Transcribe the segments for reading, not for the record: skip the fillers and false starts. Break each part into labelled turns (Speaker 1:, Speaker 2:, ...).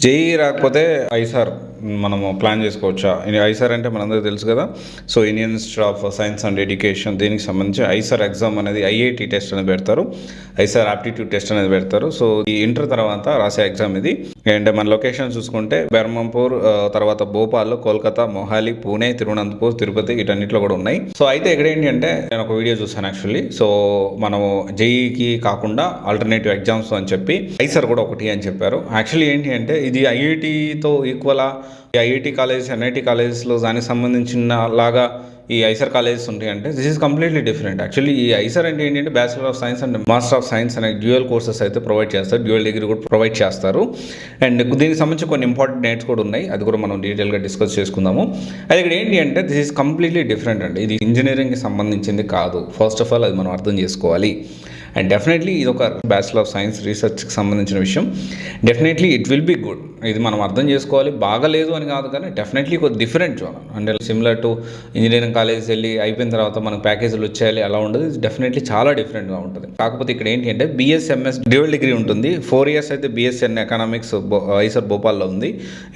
Speaker 1: JEE రాకపోతే eyes are మనము plan చేసుకోవచ్చా? ఐసార్ అంటే మనందరికీ తెలుసు కదా. So Indian institute of science and education, దీనికి సంబంధించి ఐసార్ ఎగ్జామ్ అనేది ఐఐటి టెస్ట్ అనేది పెడతారు, ఐసార్ ఆప్టిట్యూడ్ టెస్ట్ అనేది పెడతారు. సో ఈ ఇంటర్ తర్వాత రాసే ఎగ్జామ్ ఇది. అండ్ మన లొకేషన్ చూసుకుంటే బెర్మంపూర్, తర్వాత భోపాల్, కోల్కతా, మొహాలి, పూణే, తిరువనంతపూర్, తిరుపతి వీటన్నిటిలో కూడా ఉన్నాయి. సో అయితే ఇక్కడ ఏంటి అంటే నేను ఒక వీడియో చూసాను యాక్చువల్లీ. సో మనము జేఈకి కాకుండా ఆల్టర్నేటివ్ ఎగ్జామ్స్ అని చెప్పి ఐసార్ కూడా ఒకటి అని చెప్పారు. యాక్చువల్లీ ఏంటి అంటే ఇది ఐఐటితో ఈక్వలా, ఈ ఐఐటి కాలేజెస్, ఎన్ఐటి కాలేజెస్లో దానికి సంబంధించిన లాగా ఈ ఐసర్ కాలేజెస్ ఉంటాయి అంటే this is completely different. Actually ఈ ఐసర్ అంటే ఏంటంటే bachelor of science and master of science అనే డ్యూయల్ కోర్సెస్ అయితే ప్రొవైడ్ చేస్తారు, డ్యూయల్ డిగ్రీ కూడా ప్రొవైడ్ చేస్తారు. అండ్ దీనికి సంబంధించి కొన్ని ఇంపార్టెంట్ డేట్స్ కూడా ఉన్నాయి, అది కూడా మనం డీటెయిల్గా డిస్కస్ చేసుకుందాము. అది ఇక్కడ ఏంటి అంటే దిస్ ఈజ్ కంప్లీట్లీ డిఫరెంట్ అండి. ఇది ఇంజనీరింగ్కి సంబంధించింది కాదు. ఫస్ట్ ఆఫ్ ఆల్ అది మనం అర్థం చేసుకోవాలి. అండ్ డెఫినెట్లీ ఇది ఒక బ్యాచిలర్ ఆఫ్ సైన్స్ రీసెర్చ్కి సంబంధించిన విషయం. Definitely it will be good, ఇది మనం అర్థం చేసుకోవాలి. బాగలేదు అని కాదు, కానీ డెఫినెట్లీ ఒక డిఫరెంట్ జోన్. అంటే సిమిలర్ టు ఇంజనీరింగ్ కాలేజ్ వెళ్ళి అయిపోయిన తర్వాత మనకు ప్యాకేజీలు వచ్చేయాలి అలా ఉండదు. ఇది డెఫినెట్లీ చాలా డిఫరెంట్గా ఉంటుంది. కాకపోతే ఇక్కడ ఏంటి అంటే బిఎస్ఎంఎస్ డ్యూయల్ డిగ్రీ ఉంటుంది. 4 years అయితే బిఎస్ఎన్ ఎకనామిక్స్ ఐసర్ భోపాల్లో ఉంది.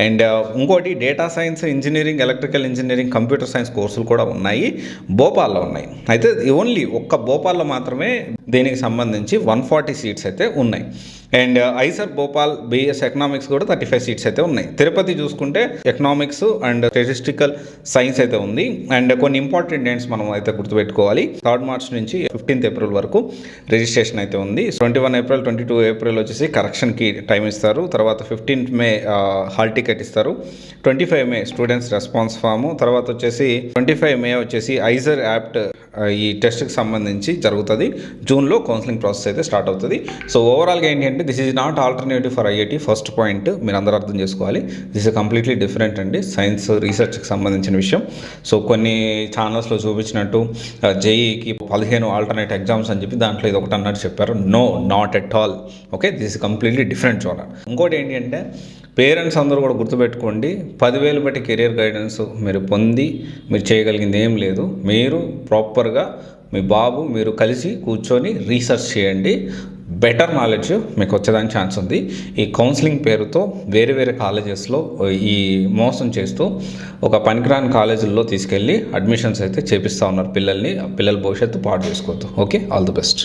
Speaker 1: అండ్ ఇంకోటి data science, engineering, electrical engineering, computer science కోర్సులు కూడా ఉన్నాయి, భోపాల్లో ఉన్నాయి. అయితే ఓన్లీ ఒక్క భోపాల్లో మాత్రమే దీనికి సంబంధించి 140 సీట్స్ అయితే ఉన్నాయి. And IISER Bhopal BS economics కూడా 35 సీట్స్ అయితే ఉన్నాయి. తిరుపతి చూసుకుంటే ఎకనామిక్స్ అండ్ స్టాటిస్టికల్ సైన్స్ అయితే ఉంది. అండ్ కొన్ని ఇంపార్టెంట్ డేట్స్ మనం అయితే గుర్తుపెట్టుకోవాలి. 3rd March నుంచి 15th April వరకు రిజిస్ట్రేషన్ అయితే ఉంది. 21 April 22 April వచ్చేసి కరెక్షన్కి టైం ఇస్తారు. తర్వాత 15th May హాల్ టికెట్ ఇస్తారు. 25 May స్టూడెంట్స్ రెస్పాన్స్ ఫామ్. తర్వాత వచ్చేసి 25 May వచ్చేసి ఐజర్ యాప్ట్ ఈ టెస్ట్కి సంబంధించి జరుగుతుంది. జూన్లో కౌన్సిలింగ్ ప్రాసెస్ అయితే స్టార్ట్ అవుతుంది. సో ఓవరాల్గా ఏంటి అంటే this is not alternative for IIT. First point మీరు అందరూ అర్థం చేసుకోవాలి. దిస్ ఇస్ కంప్లీట్లీ డిఫరెంట్ అండి, సైన్స్ రీసెర్చ్కి సంబంధించిన విషయం. సో కొన్ని ఛానల్స్లో చూపించినట్టు జేఈకి 15 ఆల్టర్నేట్ ఎగ్జామ్స్ అని చెప్పి దాంట్లో ఇది ఒకటి అన్నట్టు చెప్పారు. No, not at all. Okay, this is completely different zone. ఇంకోటి ఏంటి అంటే పేరెంట్స్ అందరూ కూడా గుర్తుపెట్టుకోండి, 10,000 బట్టి కెరియర్ గైడెన్స్ మీరు పొంది మీరు చేయగలిగింది ఏం లేదు. మీరు ప్రాపర్గా మీ బాబు మీరు కలిసి కూర్చొని రీసెర్చ్ చేయండి. బెటర్ నాలెడ్జ్ మీకు వచ్చేదానికి ఛాన్స్ ఉంది. ఈ కౌన్సిలింగ్ పేరుతో వేరే వేరే కాలేజెస్లో ఈ మోసం చేస్తూ ఒక పనికిరాని కాలేజీల్లో తీసుకెళ్ళి అడ్మిషన్స్ అయితే చేపిస్తూ ఉన్నారు పిల్లల్ని. పిల్లల భవిష్యత్తు పాడు చేసుకోవద్దు. Okay, all the best.